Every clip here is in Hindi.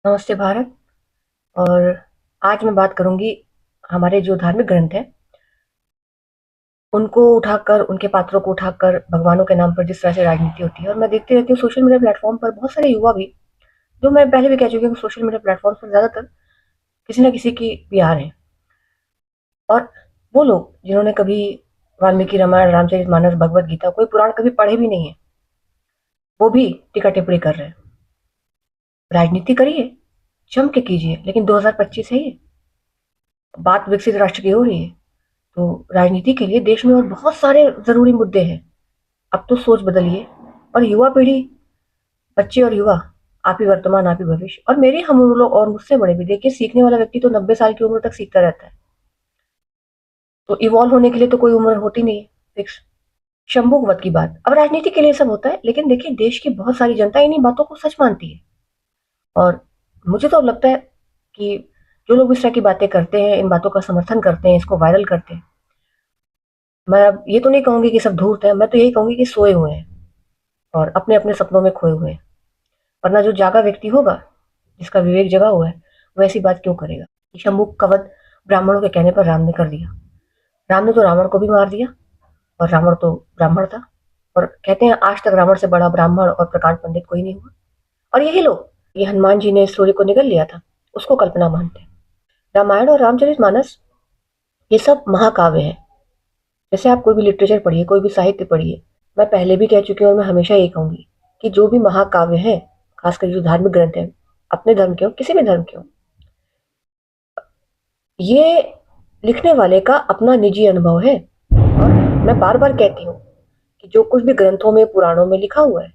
नमस्ते भारत। और आज मैं बात करूंगी हमारे जो धार्मिक ग्रंथ हैं उनको उठाकर, उनके पात्रों को उठाकर भगवानों के नाम पर जिस तरह से राजनीति होती है। और मैं देखती रहती हूँ सोशल मीडिया प्लेटफॉर्म पर बहुत सारे युवा भी, जो मैं पहले भी कह चुकी हूँ कि सोशल मीडिया प्लेटफॉर्म पर ज्यादातर किसी न किसी की भी आ रहे हैं। और वो लोग जिन्होंने कभी वाल्मीकि रामायण, रामचरितमानस, भगवत गीता, कोई पुराण कभी पढ़े भी नहीं है, वो भी टीका टिप्पणी कर रहे हैं। राजनीति करिए, जम के कीजिए, लेकिन 2025 है ये, बात विकसित राष्ट्र की हो रही है। तो राजनीति के लिए देश में और बहुत सारे जरूरी मुद्दे हैं। अब तो सोच बदलिए। और युवा पीढ़ी, बच्चे और युवा, आप ही वर्तमान, आप ही भविष्य। और मेरे हम लोग और मुझसे बड़े भी, देखिए सीखने वाला व्यक्ति तो 90 साल की उम्र तक सीखता रहता है। तो इवॉल्व होने के लिए तो कोई उम्र होती नहीं है फिक्स। शंभुवत की बात, अब राजनीति के लिए सब होता है, लेकिन देखिए देश की बहुत सारी जनता इन्हीं बातों को सच मानती है। और मुझे तो लगता है कि जो लोग इस तरह की बातें करते हैं, इन बातों का समर्थन करते हैं, इसको वायरल करते हैं, मैं अब ये तो नहीं कहूंगी कि सब धूर्त है, मैं तो यही कहूंगी कि सोए हुए हैं और अपने अपने सपनों में खोए हुए हैं। वरना जो जागा व्यक्ति होगा, जिसका विवेक जगा हुआ है, वो ऐसी बात क्यों करेगा। शंभु कवध ब्राह्मणों के कहने पर राम ने कर दिया। राम ने तो रावण को भी मार दिया, और रावण तो ब्राह्मण था। और कहते हैं आज तक रावण से बड़ा ब्राह्मण और प्रकांड पंडित कोई नहीं हुआ। और यही लोग, ये हनुमान जी ने इस स्टोरी को निगल लिया था, उसको कल्पना मानते हैं। रामायण और रामचरितमानस ये सब महाकाव्य है। जैसे आप कोई भी लिटरेचर पढ़िए, कोई भी साहित्य पढ़िए, मैं पहले भी कह चुकी हूँ और मैं हमेशा ये कहूंगी कि जो भी महाकाव्य है, खासकर जो धार्मिक ग्रंथ है, अपने धर्म के हो, किसी भी धर्म के हो, ये लिखने वाले का अपना निजी अनुभव है। और मैं बार बार कहती हूँ कि जो कुछ भी ग्रंथों में, पुराणों में लिखा हुआ है,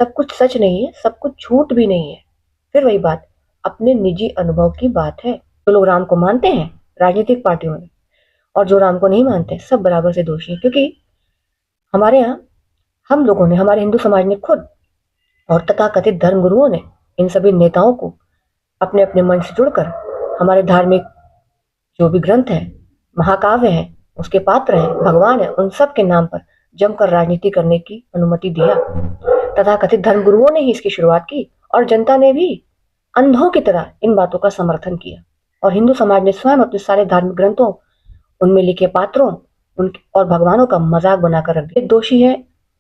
सब कुछ सच नहीं है, सब कुछ झूठ भी नहीं है। फिर वही बात, अपने निजी अनुभव की बात है। जो लोग राम को मानते हैं राजनीतिक पार्टियों में, और जो राम को नहीं मानते, सब बराबर से दोषी हैं। क्योंकि हमारे यहाँ, हम लोगों ने, हमारे हिंदू समाज ने खुद, और तथाकथित धर्म गुरुओं ने इन सभी नेताओं को अपने अपने मन से जुड़कर हमारे धार्मिक जो भी ग्रंथ हैं, महाकाव्य हैं, उसके पात्र हैं, भगवान है, उन सब के नाम पर जमकर राजनीति करने की अनुमति दिया। तथाकथित धर्म गुरुओं ने ही इसकी शुरुआत की, और जनता ने भी अंधों की तरह इन बातों का समर्थन किया। और हिंदू समाज ने स्वयं अपने सारे धार्मिक ग्रंथों, उनमें लिखे पात्रों, उनके और भगवानों का मजाक बनाकर रख दिया। दोषी है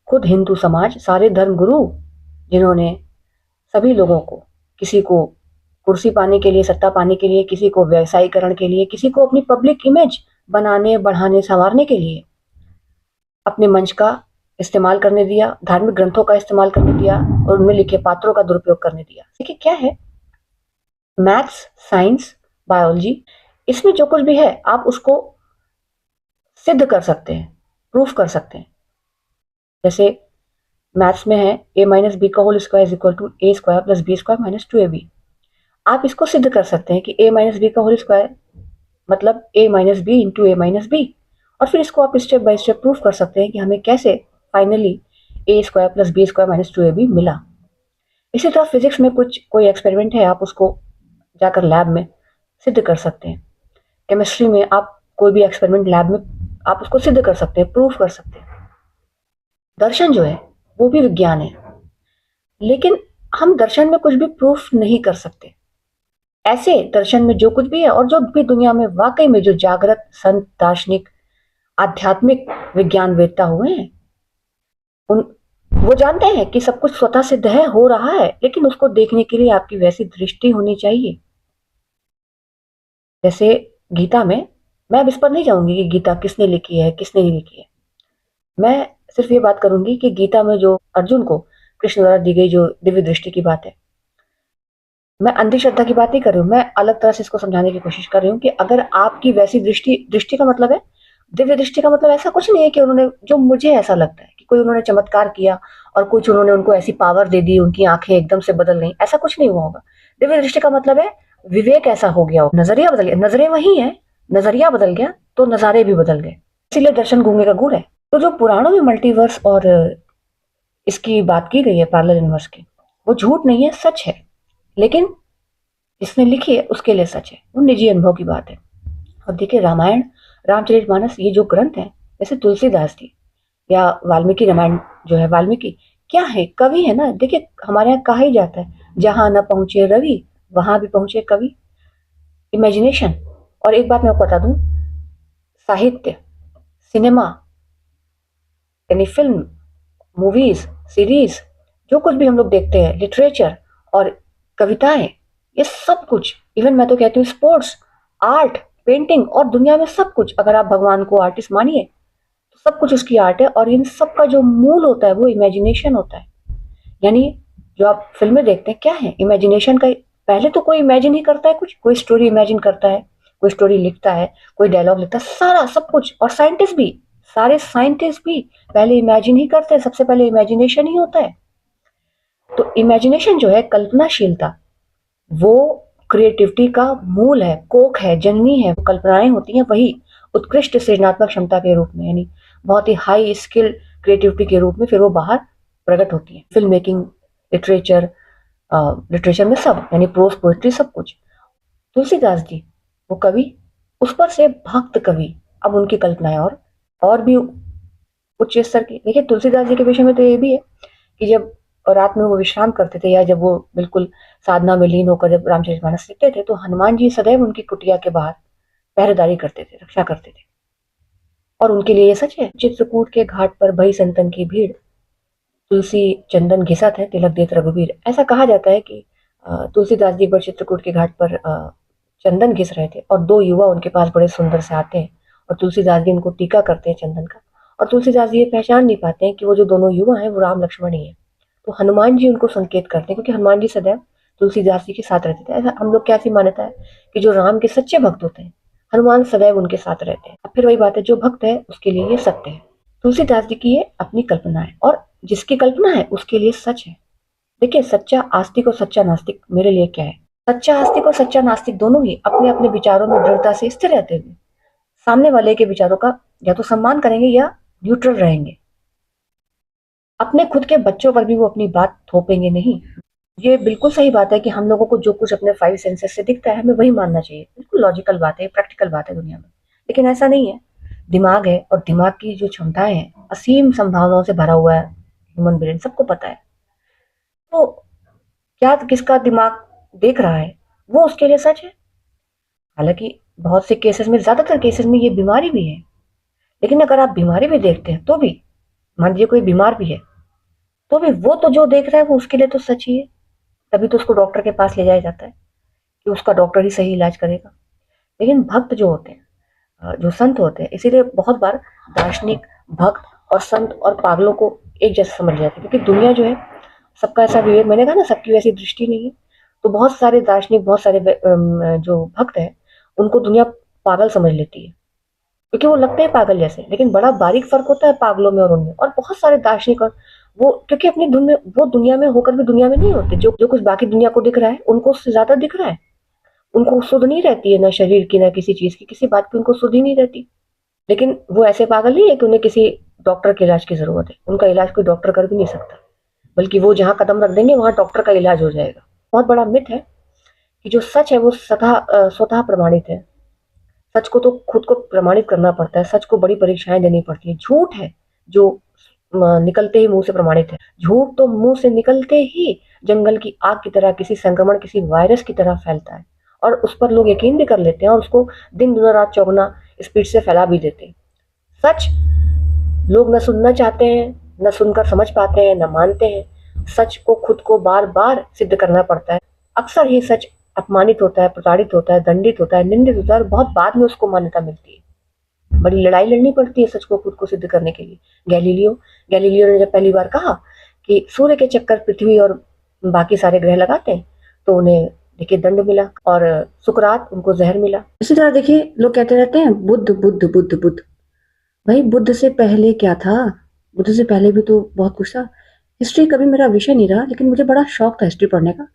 खुद हिंदू समाज, सारे धर्म गुरु, जिन्होंने सभी लोगों को, किसी को कुर्सी पाने के लिए, सत्ता पाने के लिए, किसी को व्यवसायीकरण के लिए, किसी को अपनी पब्लिक इमेज बनाने, बढ़ाने, संवारने के लिए अपने मंच का इस्तेमाल करने दिया, धार्मिक ग्रंथों का इस्तेमाल करने दिया, और उनमें लिखे पात्रों का दुरुपयोग करने दिया। देखिए क्या है, मैथ्स, साइंस, बायोलॉजी, इसमें जो कुछ भी है आप उसको सिद्ध कर सकते हैं, प्रूफ कर सकते हैं। जैसे मैथ्स में है a माइनस बी का whole square is equal to A square plus B square minus 2ab। आप इसको सिद्ध कर सकते हैं कि a माइनस बी का होल स्क्वायर मतलब a minus B into A minus B. और फिर इसको आप स्टेप बाय स्टेप प्रूफ कर सकते हैं कि हमें कैसे finally a square plus B square minus 2ab मिला। इसी तरह फिजिक्स में कुछ कोई एक्सपेरिमेंट है, आप उसको जाकर लैब में सिद्ध कर सकते हैं। केमिस्ट्री में आप कोई भी एक्सपेरिमेंट लैब में आप उसको सिद्ध कर सकते हैं, प्रूफ कर सकते हैं। दर्शन जो है वो भी विज्ञान है, लेकिन हम दर्शन में कुछ भी प्रूफ नहीं कर सकते। ऐसे दर्शन में जो कुछ भी है, और जो भी दुनिया में वाकई में जो जागृत संत, दार्शनिक, आध्यात्मिक विज्ञान वेत्ता हुए हैं, उन वो जानते हैं कि सब कुछ स्वतः सिद्ध है, हो रहा है, लेकिन उसको देखने के लिए आपकी वैसी दृष्टि होनी चाहिए। जैसे गीता में, मैं अब इस पर नहीं जाऊंगी कि गीता किसने लिखी है, किसने नहीं लिखी है। मैं सिर्फ ये बात करूंगी कि गीता में जो अर्जुन को कृष्ण द्वारा दी गई जो दिव्य दृष्टि की बात है, मैं अंधश्रद्धा की बात नहीं कर रही हूँ, मैं अलग तरह से इसको समझाने की कोशिश कर रही हूँ कि अगर आपकी वैसी दृष्टि, दृष्टि का मतलब है, दिव्य दृष्टि का मतलब ऐसा कुछ नहीं है कि उन्होंने, जो मुझे ऐसा लगता है कि कोई उन्होंने चमत्कार किया और कुछ उन्होंने उनको ऐसी पावर दे दी, उनकी आंखें एकदम से बदल गई, ऐसा कुछ नहीं हुआ होगा। दिव्य दृष्टि का मतलब है विवेक ऐसा हो गया हो, नजरिया बदल गया, नजरें वही है, नजरिया बदल गया तो नजारे भी बदल गए। इसीलिए दर्शन गूंगे का गुड़ है। तो जो पुराणों में मल्टीवर्स और इसकी बात की गई है, पैरेलल यूनिवर्स की, वो झूठ नहीं है, सच है। लेकिन जिसने लिखी है उसके लिए सच है, वो निजी अनुभव की बात है। अब देखिए रामायण, रामचरितमानस, ये जो ग्रंथ है, जैसे तुलसीदास जी या वाल्मीकि रामायण जो है, वाल्मीकि क्या है, कवि है ना। देखिए हमारे यहाँ कहा ही जाता है, जहां न पहुंचे रवि वहां भी पहुंचे कवि, इमेजिनेशन। और एक बात मैं आपको बता दूं, साहित्य, सिनेमा, यानी फिल्म, मूवीज, सीरीज, जो कुछ भी हम लोग देखते हैं, लिटरेचर और कविताएं, ये सब कुछ, इवन मैं तो कहती हूँ स्पोर्ट्स, आर्ट, पेंटिंग और दुनिया में सब कुछ, अगर आप भगवान को आर्टिस्ट मानिए तो सब कुछ उसकी आर्ट है। और इन सब का जो मूल होता है वो इमेजिनेशन होता है। यानी जो आप फिल्में देखते हैं क्या है, इमेजिनेशन का। पहले तो कोई इमेजिन ही करता है कुछ, कोई स्टोरी इमेजिन करता है, कोई स्टोरी लिखता है, कोई डायलॉग लिखता है, सारा सब कुछ। और साइंटिस्ट भी, सारे साइंटिस्ट भी पहले इमेजिन ही करते हैं, सबसे पहले इमेजिनेशन ही होता है। तो इमेजिनेशन जो है, कल्पनाशीलता, वो क्रिएटिविटी का मूल है, कोक है, जननी है। कल्पनाएं होती हैं वही उत्कृष्ट सृजनात्मक क्षमता के रूप में, यानी बहुत ही हाई स्किल क्रिएटिविटी के रूप में फिर वो बाहर प्रकट होती है। फिल्म मेकिंग, लिटरेचर, लिटरेचर में सब, यानी प्रोज, पोएट्री, सब कुछ। तुलसीदास जी वो कवि, उस पर से भक्त कवि। अब उनकी कल्पनाएं और भी उच्च स्तर की। देखिए तुलसीदास जी के विषय में तो ये भी है कि जब रात में वो विश्राम करते थे, या जब वो बिल्कुल साधना में लीन होकर जब रामचरितमानस लिखते थे, तो हनुमान जी सदैव उनकी कुटिया के बाहर पहरेदारी करते थे, रक्षा करते थे। और उनके लिए ये सच है, चित्रकूट के घाट पर भई संतन की भीड़, तुलसी चंदन घिसत है, तिलक देत रघुवीर। ऐसा कहा जाता है कि तुलसीदास जी एक बार चित्रकूट के घाट पर चंदन घिस रहे थे, और दो युवा उनके पास बड़े सुंदर से आते हैं, और तुलसीदास जी उनको टीका करते हैं चंदन का। और तुलसीदास जी ये पहचान नहीं पाते हैं कि वो जो दोनों युवा हैं वो राम लक्ष्मण ही है। तो हनुमान जी उनको संकेत करते हैं, क्योंकि हनुमान जी सदैव तुलसीदास जी के साथ रहते थे। ऐसा हम लोग की ऐसी मान्यता है कि जो राम के सच्चे भक्त होते हैं, हनुमान सदैव उनके साथ रहते हैं। अब फिर वही बात है, जो भक्त है उसके लिए ये सत्य है। तुलसीदास जी की ये अपनी कल्पना है, और जिसकी कल्पना है उसके लिए सच है। देखिए सच्चा आस्तिक और सच्चा नास्तिक मेरे लिए क्या है। सच्चा आस्तिक और सच्चा नास्तिक दोनों ही अपने अपने विचारों में दृढ़ता से स्थिर रहते हुए सामने वाले के विचारों का या तो सम्मान करेंगे या न्यूट्रल रहेंगे। अपने खुद के बच्चों पर भी वो अपनी बात थोपेंगे नहीं। ये बिल्कुल सही बात है कि हम लोगों को जो कुछ अपने फाइव सेंसेस से दिखता है हमें वही मानना चाहिए। बिल्कुल लॉजिकल बात है, प्रैक्टिकल बात है दुनिया में। लेकिन ऐसा नहीं है। दिमाग है, और दिमाग की जो क्षमताएं हैं, असीम संभावनाओं से भरा हुआ है ह्यूमन ब्रेन, सबको पता है। तो क्या किसका दिमाग देख रहा है वो उसके लिए सच है। हालांकि बहुत से केसेस में, ज्यादातर केसेस में ये बीमारी भी है। लेकिन अगर आप बीमारी भी देखते हैं तो भी, मान लीजिए कोई बीमार भी है, तो भी वो तो जो देख रहा है वो उसके लिए तो सच ही है। तभी तो उसको डॉक्टर के पास ले जाया जाता है कि उसका डॉक्टर ही सही इलाज करेगा। लेकिन भक्त जो होते हैं, जो संत होते हैं, इसीलिए बहुत बार दार्शनिक, भक्त और संत और पागलों को एक जैसा समझ जाते हैं, क्योंकि दुनिया जो है सबका ऐसा विवेक, मैंने कहा ना सबकी वैसी दृष्टि नहीं है। तो बहुत सारे दार्शनिक, बहुत सारे जो भक्त हैं, उनको दुनिया पागल समझ लेती है, क्योंकि वो लगते हैं पागल जैसे। लेकिन बड़ा बारीक फर्क होता है पागलों में और उनमें। और बहुत सारे दार्शनिक, और वो क्योंकि अपनी धुन में, वो दुनिया में होकर भी दुनिया में नहीं होते। जो जो कुछ बाकी दुनिया को दिख रहा है उनको उससे ज्यादा दिख रहा है। उनको सुध नहीं रहती है, ना शरीर की, ना किसी चीज की, किसी बात की उनको सुध ही नहीं रहती। लेकिन वो ऐसे पागल नहीं है कि उन्हें किसी डॉक्टर के इलाज की जरूरत है। उनका इलाज कोई डॉक्टर कर भी नहीं सकता, बल्कि वो जहाँ कदम रख देंगे वहां डॉक्टर का इलाज हो जाएगा। बहुत बड़ा मिथ है कि जो सच है वो स्वतः प्रमाणित है। सच को तो खुद को प्रमाणित करना पड़ता है, सच को बड़ी परीक्षाएं देनी पड़ती है। झूठ है जो निकलते ही मुंह से प्रमाणित है। झूठ तो मुंह से निकलते ही जंगल की आग की तरह, किसी संक्रमण, किसी वायरस की तरह फैलता है, और उस पर लोग यकीन भी कर लेते हैं, और उसको दिन दुना रात चौगुना स्पीड से फैला भी देते हैं। सच लोग न सुनना चाहते हैं, न सुनकर समझ पाते हैं, न मानते हैं। सच को खुद को बार बार सिद्ध करना पड़ता है। अक्सर ही सच अपमानित होता है, प्रताड़ित होता है, दंडित होता है, निंदित होता है, और बहुत बाद में उसको मान्यता मिलती है। बड़ी लड़ाई लड़नी पड़ती है सच को खुद को सिद्ध करने के लिए। गैलीलियो गैलीलियो ने जब पहली बार कहा कि सूर्य के चक्कर पृथ्वी और बाकी सारे ग्रह लगाते हैं, तो उन्हें देखिए दंड मिला, और सुकरात उनको जहर मिला। इसी तरह देखिए लोग कहते रहते हैं बुद्ध बुद्ध बुद्ध बुद्ध। भाई बुद्ध से पहले क्या था? बुद्ध से पहले भी तो बहुत कुछ था। हिस्ट्री कभी मेरा विषय नहीं रहा, लेकिन मुझे बड़ा शौक था हिस्ट्री पढ़ने का।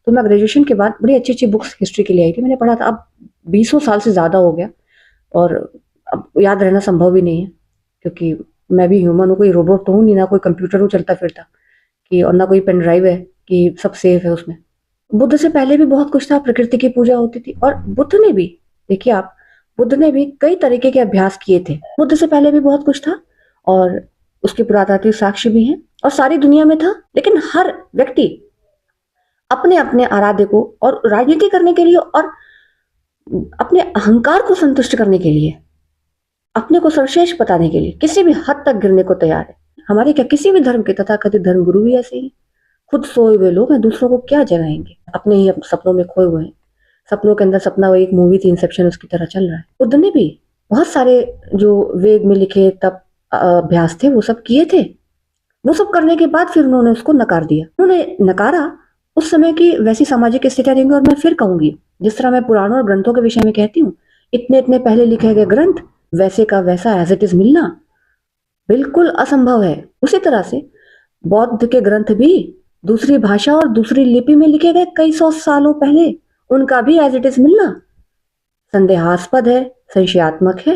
तो मैं ग्रेजुएशन के बाद बड़ी अच्छी अच्छी बुक्स हिस्ट्री के लिए आई थी, मैंने पढ़ा था। अब 20 साल से ज़्यादा हो गया, और अब याद रहना संभव भी नहीं है, क्योंकि मैं भी ह्यूमन हूँ, कोई रोबोट तो हूँ नहीं, ना कोई कंप्यूटर हूँ चलता फिरता कि, और ना कोई पेन ड्राइव है कि सब सेफ है उसमें। बुद्ध से पहले भी बहुत कुछ था। प्रकृति की पूजा होती थी, और बुद्ध ने भी, देखिए आप, बुद्ध ने भी कई तरीके के अभ्यास किए थे। बुद्ध से पहले भी बहुत कुछ था, और उसके पुरातात्विक साक्ष्य भी हैं, और सारी दुनिया में था। लेकिन हर व्यक्ति अपने अपने आराध्य को और राजनीति करने के लिए और अपने अहंकार को संतुष्ट करने के लिए, अपने को सर्वश्रेष्ठ बताने के लिए किसी भी हद तक गिरने को तैयार है। हमारे क्या किसी भी धर्म के तथाकथित धर्म गुरु भी ऐसे ही, खुद सोए हुए लोग हैं, दूसरों को क्या जगाएंगे, अपने ही सपनों में खोए हुए हैं। सपनों के अंदर सपना, वो एक मूवी थी इंसेप्शन, उसकी तरह चल रहा है। बुद्ध ने भी बहुत सारे जो वेद में लिखे तप अभ्यास थे वो सब किए थे। वो सब करने के बाद फिर उन्होंने उसको नकार दिया। उन्होंने नकारा उस समय की वैसी सामाजिक स्थितियां देंगे। और मैं फिर कहूंगी, जिस तरह मैं पुराणों और ग्रंथों के विषय में कहती हूँ, इतने इतने पहले लिखे गए ग्रंथ वैसे का वैसा एज इट इज मिलना बिल्कुल असंभव है। उसी तरह से बौद्ध के ग्रंथ भी दूसरी भाषा और दूसरी लिपि में लिखे गए कई सौ सालों पहले, उनका भी एज इट इज मिलना संदेहास्पद है, संशयात्मक है।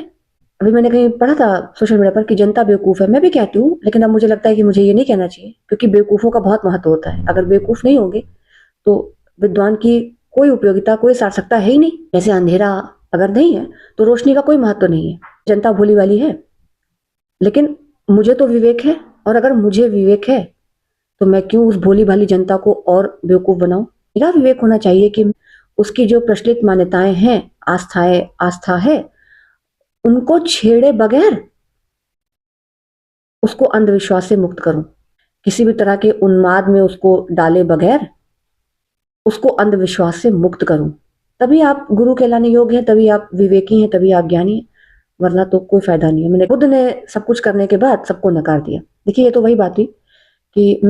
अभी मैंने कहीं पढ़ा था सोशल मीडिया पर कि जनता बेवकूफ है। मैं भी कहती हूँ, लेकिन अब मुझे लगता है कि मुझे ये नहीं कहना चाहिए, क्योंकि बेवकूफों का बहुत महत्व होता है। अगर बेवकूफ नहीं होंगे तो विद्वान की कोई उपयोगिता, कोई सार्थकता है ही नहीं। जैसे अंधेरा अगर नहीं है तो रोशनी का कोई महत्व नहीं है। जनता भोली वाली है, लेकिन मुझे तो विवेक है, और अगर मुझे विवेक है तो मैं क्यों उस भोली भाली जनता को और बेवकूफ बनाऊं। मेरा विवेक होना चाहिए कि उसकी जो प्रचलित मान्यताएं हैं, आस्था है, उनको छेड़े बगैर उसको अंधविश्वास से मुक्त करूं, किसी भी तरह के उन्माद में उसको डाले बगैर उसको अंधविश्वास से मुक्त करूं। तभी आप गुरु कहलाने योग्य हैं, तभी आप विवेकी हैं, तभी आप ज्ञानी हैं, वरना तो कोई फायदा नहीं है। मैंने बुद्ध ने सब कुछ करने के बाद सबको नकार दिया। देखिए, ये तो वही बात थी कि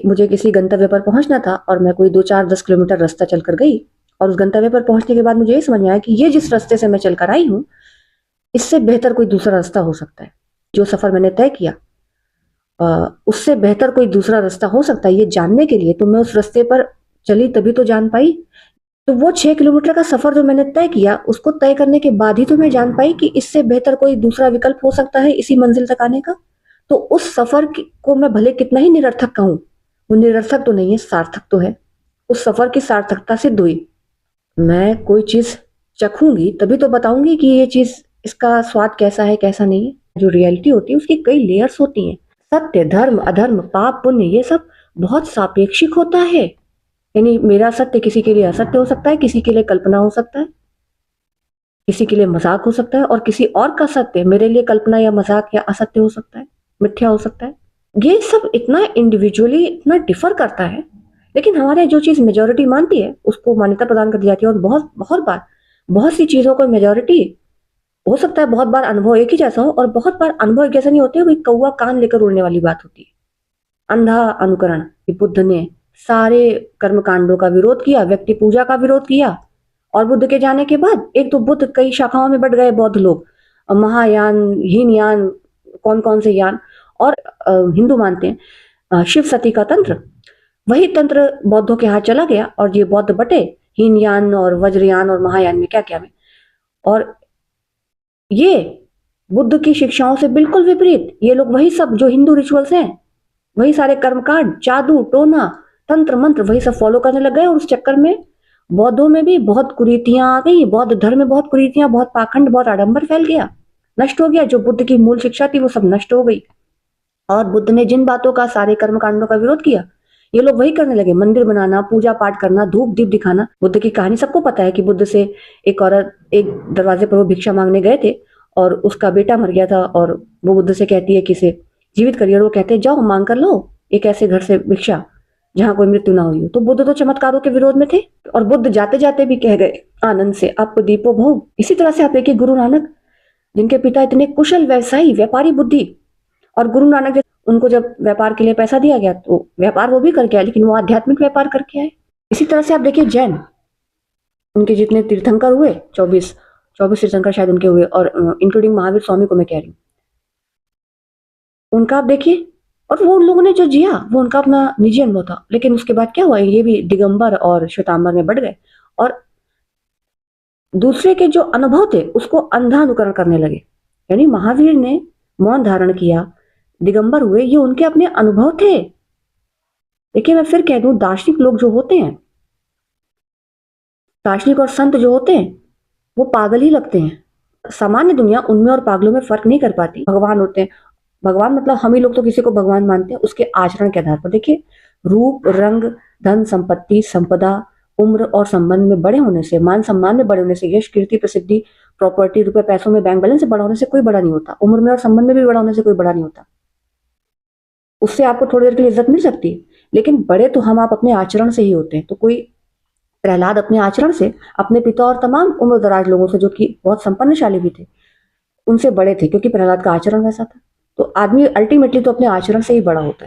मुझे किसी गंतव्य पर पहुंचना था, और मैं कोई 2-4-10 किलोमीटर रास्ता चलकर गई, और उस गंतव्य पर पहुंचने के बाद मुझे ये समझ में आया कि ये जिस रास्ते से मैं चलकर आई हूँ, इससे बेहतर कोई दूसरा रास्ता हो सकता है। जो सफर मैंने तय किया उससे बेहतर कोई दूसरा रास्ता हो सकता है, ये जानने के लिए तो मैं उस रास्ते पर चली, तभी तो जान पाई। तो वो 6 किलोमीटर का सफर जो मैंने तय किया, उसको तय करने के बाद ही तो मैं जान पाई कि इससे बेहतर कोई दूसरा विकल्प हो सकता है इसी मंजिल तक आने का। तो उस सफर को मैं भले कितना ही निरर्थक कहूं, वो निरर्थक तो नहीं है, सार्थक तो है। उस सफर की सार्थकता सिद्ध हुई। मैं कोई चीज चखूंगी तभी तो बताऊंगी कि ये चीज, इसका स्वाद कैसा है कैसा नहीं है। जो रियलिटी होती है उसकी कई लेयर्स होती हैं। सत्य, धर्म, अधर्म, पाप, पुण्य, ये सब बहुत सापेक्षिक होता है। यानी मेरा सत्य किसी के लिए असत्य हो सकता है, किसी के लिए कल्पना हो सकता है, किसी के लिए मजाक हो सकता है, और किसी और का सत्य मेरे लिए कल्पना या मजाक या असत्य हो सकता है, मिथ्या हो सकता है। ये सब इतना इंडिविजुअली इतना डिफर करता है, लेकिन हमारे जो चीज मेजोरिटी मानती है उसको मान्यता प्रदान कर दी जाती है। और बहुत बहुत बार बहुत सी चीजों को मेजोरिटी, हो सकता है बहुत बार अनुभव एक ही जैसा हो, और बहुत बार अनुभव एक जैसा नहीं होते, वही कौवा कान लेकर उड़ने वाली बात होती है। अंधा अनुकरण कि बुद्ध ने सारे कर्म कांडों का विरोध किया, व्यक्ति पूजा का विरोध किया, और बुद्ध के जाने के बाद एक तो बुद्ध कई शाखाओं में बढ़ गए बौद्ध लोग, महायान, हीनयान, कौन कौन से यान, और हिंदू मानते हैं शिव सती का तंत्र, वही तंत्र बौद्धों के हाथ चला गया, और ये बौद्ध बटे हीनयान और वज्रयान और महायान में क्या क्या में। और ये बुद्ध की शिक्षाओं से बिल्कुल विपरीत, ये लोग वही सब जो हिंदू रिचुअल्स हैं, वही सारे कर्मकांड, जादू टोना, तंत्र मंत्र, वही सब फॉलो करने लग गए। और उस चक्कर में बौद्धों में भी बहुत कुरीतियां आ गई, बौद्ध धर्म में बहुत कुरीतियां, बहुत पाखंड, बहुत आडंबर फैल गया, नष्ट हो गया। जो बुद्ध की मूल शिक्षा थी वो सब नष्ट हो गई। और बुद्ध ने जिन बातों का, सारे कर्म कांडों का विरोध किया, ये लोग वही करने लगे। मंदिर बनाना, पूजा पाठ करना, धूप दीप दिखाना। बुद्ध की कहानी सबको पता है कि बुद्ध से एक औरत, एक दरवाजे पर वो भिक्षा मांगने गए थे, और उसका बेटा मर गया था, और वो बुद्ध से कहती है कि इसे जीवित करिए, और वो कहते हैं जाओ मांग कर लो एक ऐसे घर से भिक्षा जहां कोई मृत्यु ना हुई हो। तो बुद्ध तो चमत्कारों के विरोध में थे, और बुद्ध जाते जाते भी कह गए आनंद से आप दीपो भव। इसी तरह से आप देखिए गुरु नानक, जिनके पिता इतने कुशल व्यवसायी, व्यापारी बुद्धि, और गुरु नानक उनको जब व्यापार के लिए पैसा दिया गया तो व्यापार वो भी करके आए, लेकिन वो आध्यात्मिक व्यापार करके आए। इसी तरह से आप देखिए जैन, उनके जितने तीर्थंकर हुए, 24 तीर्थंकर शायद उनके हुए, और इंक्लूडिंग महावीर स्वामी को मैं कह रही हूँ, उनका आप देखिए। और वो उन लोगों ने जो जिया वो उनका अपना निजी अनुभव था, लेकिन उसके बाद क्या हुआ, ये भी दिगंबर और श्वेतांबर में बढ़ गए, और दूसरे के जो अनुभव थे उसको अंधा अनुकरण करने लगे। यानी महावीर ने मौन धारण किया, दिगंबर हुए, ये उनके अपने अनुभव थे। देखिए मैं फिर कह दूं, दार्शनिक लोग जो होते हैं, दार्शनिक और संत जो होते हैं, वो पागल ही लगते हैं। सामान्य दुनिया उनमें और पागलों में फर्क नहीं कर पाती। भगवान होते हैं, भगवान मतलब हम ही लोग तो किसी को भगवान मानते हैं उसके आचरण के आधार पर। देखिए रूप, रंग, धन, संपत्ति, संपदा, उम्र और संबंध में बड़े होने से, मान सम्मान में बड़े होने से, यश, कीर्ति, प्रसिद्धि, प्रॉपर्टी, रुपए, पैसों में, बैंक बैलेंस से बड़ा होने से कोई बड़ा नहीं होता। उम्र में और संबंध में भी बड़ा होने से कोई बड़ा नहीं होता। उससे आपको थोड़ी देर के लिए इज्जत मिल सकती है, लेकिन बड़े तो हम आप अपने आचरण से ही होते हैं। तो कोई प्रहलाद अपने आचरण से अपने पिता और तमाम उम्रदराज लोगों से, जो कि बहुत संपन्नशाली भी थे, उनसे बड़े थे, क्योंकि प्रहलाद का आचरण वैसा था। तो आदमी अल्टीमेटली तो अपने आचरण से ही बड़ा होता है।